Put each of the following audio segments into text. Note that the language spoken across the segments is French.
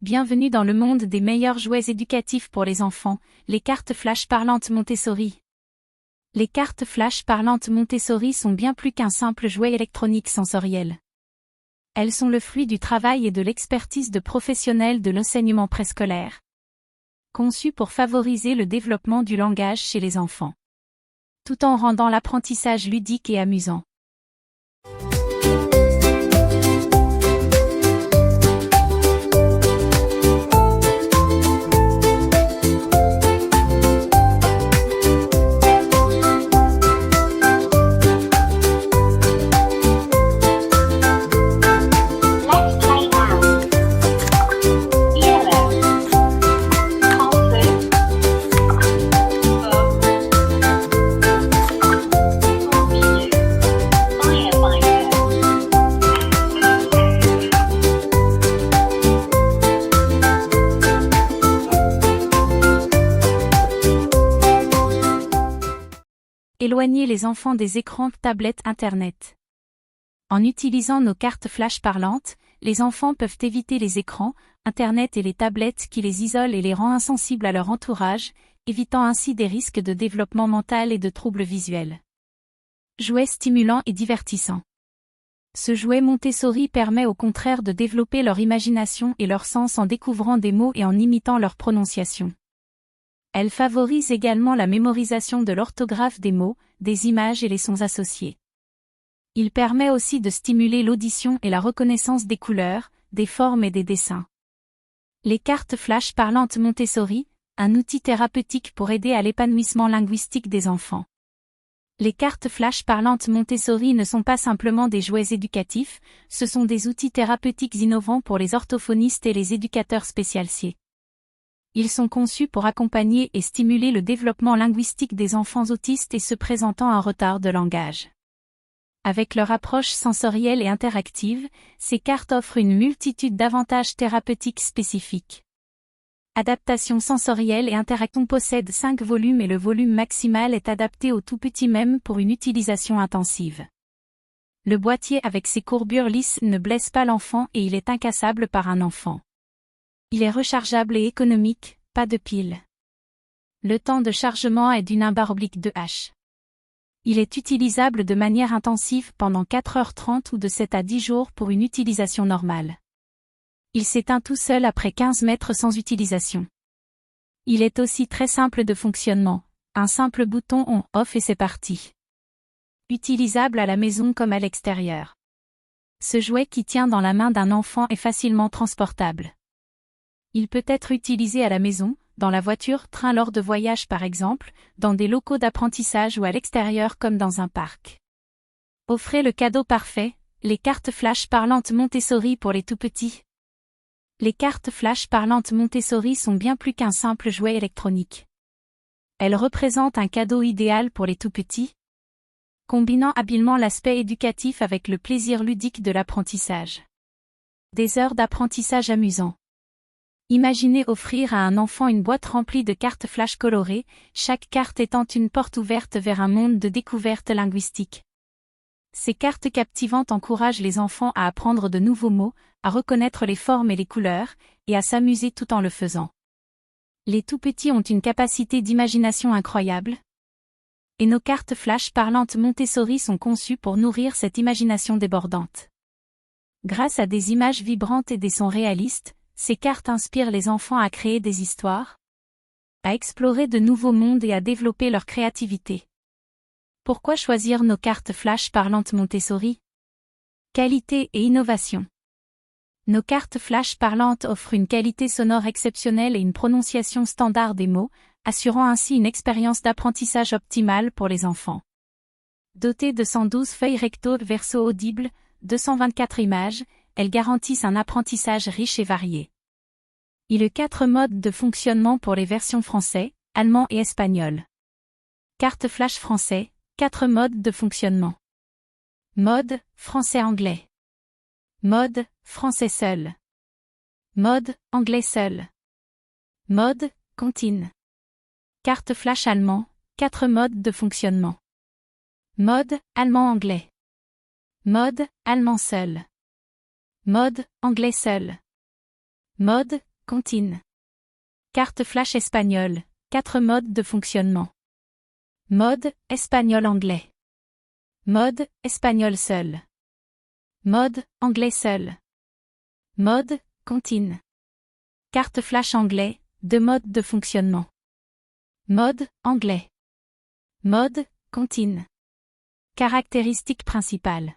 Bienvenue dans le monde des meilleurs jouets éducatifs pour les enfants, les cartes flash parlantes Montessori. Les cartes flash parlantes Montessori sont bien plus qu'un simple jouet électronique sensoriel. Elles sont le fruit du travail et de l'expertise de professionnels de l'enseignement préscolaire. Conçues pour favoriser le développement du langage chez les enfants, tout en rendant l'apprentissage ludique et amusant. Éloigner les enfants des écrans, tablettes, Internet. En utilisant nos cartes flash parlantes, les enfants peuvent éviter les écrans, Internet et les tablettes qui les isolent et les rend insensibles à leur entourage, évitant ainsi des risques de développement mental et de troubles visuels. Jouet stimulant et divertissant. Ce jouet Montessori permet au contraire de développer leur imagination et leur sens en découvrant des mots et en imitant leur prononciation. Elle favorise également la mémorisation de l'orthographe des mots, des images et les sons associés. Il permet aussi de stimuler l'audition et la reconnaissance des couleurs, des formes et des dessins. Les cartes flash parlantes Montessori, un outil thérapeutique pour aider à l'épanouissement linguistique des enfants. Les cartes flash parlantes Montessori ne sont pas simplement des jouets éducatifs, ce sont des outils thérapeutiques innovants pour les orthophonistes et les éducateurs spécialisés. Ils sont conçus pour accompagner et stimuler le développement linguistique des enfants autistes et ceux présentant un retard de langage. Avec leur approche sensorielle et interactive, ces cartes offrent une multitude d'avantages thérapeutiques spécifiques. Adaptation sensorielle et interactive. On possède 5 volumes et le volume maximal est adapté aux tout petits même pour une utilisation intensive. Le boîtier avec ses courbures lisses ne blesse pas l'enfant et il est incassable par un enfant. Il est rechargeable et économique, pas de pile. Le temps de chargement est d'une /2h. Il est utilisable de manière intensive pendant 4h30 ou de 7 à 10 jours pour une utilisation normale. Il s'éteint tout seul après 15 mètres sans utilisation. Il est aussi très simple de fonctionnement, un simple bouton on/off et c'est parti. Utilisable à la maison comme à l'extérieur. Ce jouet qui tient dans la main d'un enfant est facilement transportable. Il peut être utilisé à la maison, dans la voiture, train lors de voyages par exemple, dans des locaux d'apprentissage ou à l'extérieur comme dans un parc. Offrez le cadeau parfait, les cartes flash parlantes Montessori pour les tout-petits. Les cartes flash parlantes Montessori sont bien plus qu'un simple jouet électronique. Elles représentent un cadeau idéal pour les tout-petits, combinant habilement l'aspect éducatif avec le plaisir ludique de l'apprentissage. Des heures d'apprentissage amusant. Imaginez offrir à un enfant une boîte remplie de cartes flash colorées, chaque carte étant une porte ouverte vers un monde de découverte linguistique. Ces cartes captivantes encouragent les enfants à apprendre de nouveaux mots, à reconnaître les formes et les couleurs, et à s'amuser tout en le faisant. Les tout-petits ont une capacité d'imagination incroyable. Et nos cartes flash parlantes Montessori sont conçues pour nourrir cette imagination débordante. Grâce à des images vibrantes et des sons réalistes, ces cartes inspirent les enfants à créer des histoires, à explorer de nouveaux mondes et à développer leur créativité. Pourquoi choisir nos cartes flash parlantes Montessori? Qualité et innovation. Nos cartes flash parlantes offrent une qualité sonore exceptionnelle et une prononciation standard des mots, assurant ainsi une expérience d'apprentissage optimale pour les enfants. Dotées de 112 feuilles recto-verso audibles, 224 images, elles garantissent un apprentissage riche et varié. Il y a 4 modes de fonctionnement pour les versions français, allemand et espagnol. Carte flash français, 4 modes de fonctionnement. Mode, français-anglais. Mode, français seul. Mode, anglais seul. Mode, contine. Carte flash allemand, 4 modes de fonctionnement. Mode, allemand-anglais. Mode, allemand seul. Mode, anglais seul. Mode, comptine. Carte flash espagnole, 4 modes de fonctionnement. Mode, espagnol-anglais. Mode, espagnol seul. Mode, anglais seul. Mode, comptine. Carte flash anglais, 2 modes de fonctionnement. Mode, anglais. Mode, comptine. Caractéristiques principales.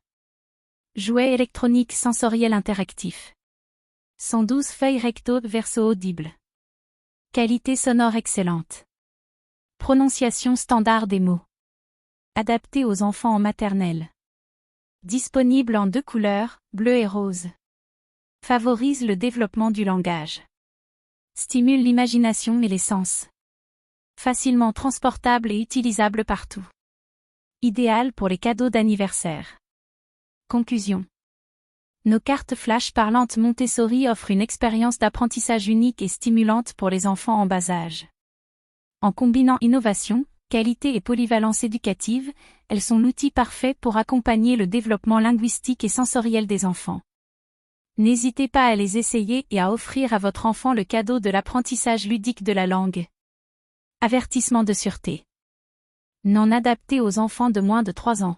Jouet électronique sensoriel interactif. 112 feuilles recto verso audibles. Qualité sonore excellente. Prononciation standard des mots. Adapté aux enfants en maternelle. Disponible en 2 couleurs, bleu et rose. Favorise le développement du langage. Stimule l'imagination et les sens. Facilement transportable et utilisable partout. Idéal pour les cadeaux d'anniversaire. Conclusion. Nos cartes flash parlantes Montessori offrent une expérience d'apprentissage unique et stimulante pour les enfants en bas âge. En combinant innovation, qualité et polyvalence éducative, elles sont l'outil parfait pour accompagner le développement linguistique et sensoriel des enfants. N'hésitez pas à les essayer et à offrir à votre enfant le cadeau de l'apprentissage ludique de la langue. Avertissement de sûreté. Non adapté aux enfants de moins de 3 ans.